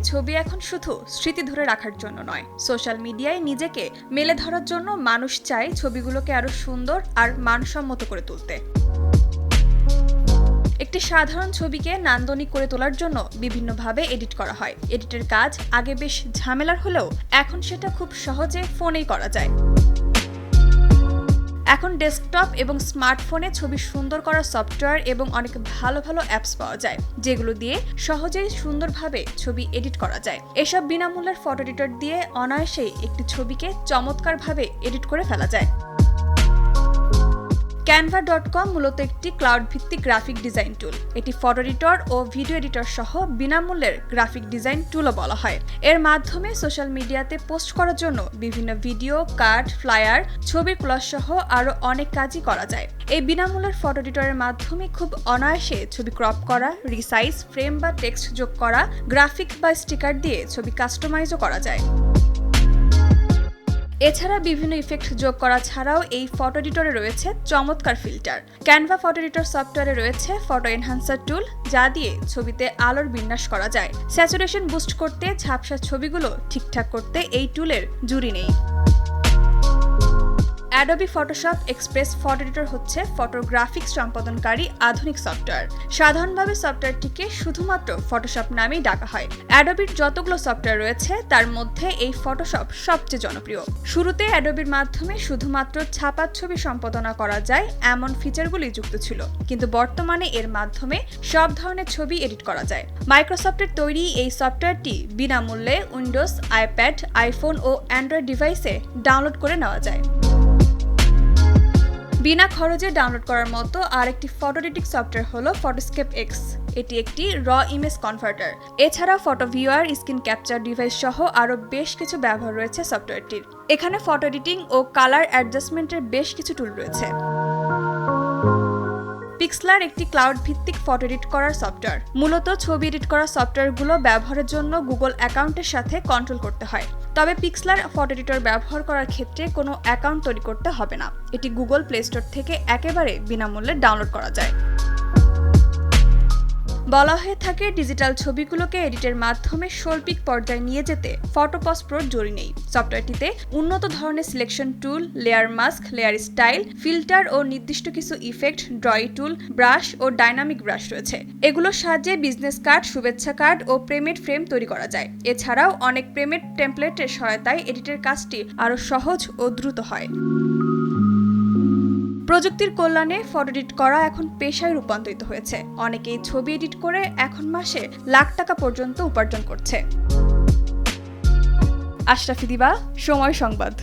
ছবি এখন শুধু স্মৃতি ধরে রাখার জন্য নয়, সোশ্যাল মিডিয়ায় নিজেকে মেলে ধরার জন্য মানুষ চায় ছবিগুলোকে আরো সুন্দর আর মানসম্মত করে তুলতে। একটি সাধারণ ছবিকে নান্দনিক করে তোলার জন্য বিভিন্নভাবে এডিট করা হয়। এডিটের কাজ আগে বেশ ঝামেলার হলেও এখন সেটা খুব সহজে ফোনেই করা যায়। এখন ডেস্কটপ এবং স্মার্টফোনে ছবি সুন্দর করার সফটওয়্যার এবং অনেক ভালো ভালো অ্যাপস পাওয়া যায়, যেগুলো দিয়ে সহজেই সুন্দরভাবে ছবি এডিট করা যায়। এসব বিনামূল্যের ফটো এডিটর দিয়ে অনায়াসেই একটি ছবিকে চমৎকারভাবে এডিট করে ফেলা যায়। canva.com মূলত একটি ক্লাউড ভিত্তিক গ্রাফিক ডিজাইন টুল। এটি ফটো এডিটর ও ভিডিও এডিটর সহ বিনামূল্যের গ্রাফিক ডিজাইন টুলও বলা হয়। এর মাধ্যমে সোশ্যাল মিডিয়াতে পোস্ট করার জন্য বিভিন্ন ভিডিও, কার্ড, ফ্লায়ার, ছবির কোলাজ সহ আরও অনেক কাজই করা যায়। এই বিনামূল্যের ফটো এডিটরের মাধ্যমে খুব অনায়াসে ছবি ক্রপ করা, রিসাইজ, ফ্রেম বা টেক্সট যোগ করা, গ্রাফিক বা স্টিকার দিয়ে ছবি কাস্টমাইজও করা যায়। এছাড়া বিভিন্ন ইফেক্ট যোগ করা ছাড়াও এই ফটো এডিটরে রয়েছে চমৎকার ফিল্টার। ক্যানভা ফটো এডিটর সফটওয়্যারে রয়েছে ফটো এনহ্যান্সার টুল, যা দিয়ে ছবিতে আলোর বিন্যাস করা যায়। স্যাচুরেশন বুস্ট করতে, ঝাপসা ছবিগুলো ঠিকঠাক করতে এই টুলের জুড়ি নেই। Adobe Photoshop express photo editor হচ্ছে ফটোগ্রাফিক্স সম্পাদনকারী আধুনিক সফটওয়্যার। সাধারণভাবে সফটওয়্যারটিকে শুধুমাত্র ফটোশপ নামেই ডাকা হয়। অ্যাডোবির যতগুলো সফটওয়্যার রয়েছে তার মধ্যে এই ফটোশপ সবচেয়ে জনপ্রিয়। শুরুতে অ্যাডোবির মাধ্যমে শুধুমাত্র ছাপা ছবি সম্পাদনা করা যায় এমন ফিচারগুলি যুক্ত ছিল, কিন্তু বর্তমানে এর মাধ্যমে সব ধরনের ছবি এডিট করা যায়। মাইক্রোসফটের তৈরি এই সফটওয়্যারটি বিনামূল্যে উইন্ডোজ, আইপ্যাড, আইফোন ও অ্যান্ড্রয়েড ডিভাইসে ডাউনলোড করে নেওয়া যায়। বিনা খরচে ডাউনলোড করার মতো আরেকটি ফটো এডিটিং সফটওয়্যার হলো ফটোস্কেপ এক্স। এটি একটি র ইমেজ কনভার্টার। এছাড়া photo viewer, screen capture device সহ আরও বেশ কিছু ব্যবহার রয়েছে সফটওয়্যারটির। এখানে ফটো এডিটিং ও কালার অ্যাডজাস্টমেন্টের বেশ কিছু টুল রয়েছে। পিক্সলার একটি ক্লাউড ভিত্তিক ফটো এডিট করার সফটওয়্যার। মূলত ছবি এডিট করা সফটওয়্যারগুলো ব্যবহারের জন্য গুগল অ্যাকাউন্টের সাথে কন্ট্রোল করতে হয়। তবে পিক্সলার ফটো এডিটর ব্যবহার করার ক্ষেত্রে কোনো অ্যাকাউন্ট তৈরি করতে হবে না। এটি গুগল প্লে স্টোর থেকে একেবারে বিনামূল্যে ডাউনলোড করা যায়। বলা হয়ে থাকে ডিজিটাল ছবিগুলোকে এডিটের মাধ্যমে শৈল্পিক পর্যায়ে নিয়ে যেতে ফটো পোস্ট প্রোর জরুরি নেই। সফটওয়্যারটিতে উন্নত ধরনের selection tool, layer mask, layer style, filter ও নির্দিষ্ট কিছু ইফেক্ট, ড্রয়িং টুল, ব্রাশ ও ডাইনামিক ব্রাশ রয়েছে। এগুলোর সাহায্যে বিজনেস কার্ড, শুভেচ্ছা কার্ড ও প্রেমের ফ্রেম তৈরি করা যায়। এছাড়াও অনেক প্রেমের টেমপ্লেটের সহায়তায় এডিটের কাজটি আরও সহজ ও দ্রুত হয়। প্রযুক্তির কল্যাণে ফটো এডিট করা এখন পেশায় রূপান্তরিত হয়েছে। অনেকেই ছবি এডিট করে এখন মাসে লাখ টাকা পর্যন্ত উপার্জন করছে। আশরাফি দিবা, সময় সংবাদ।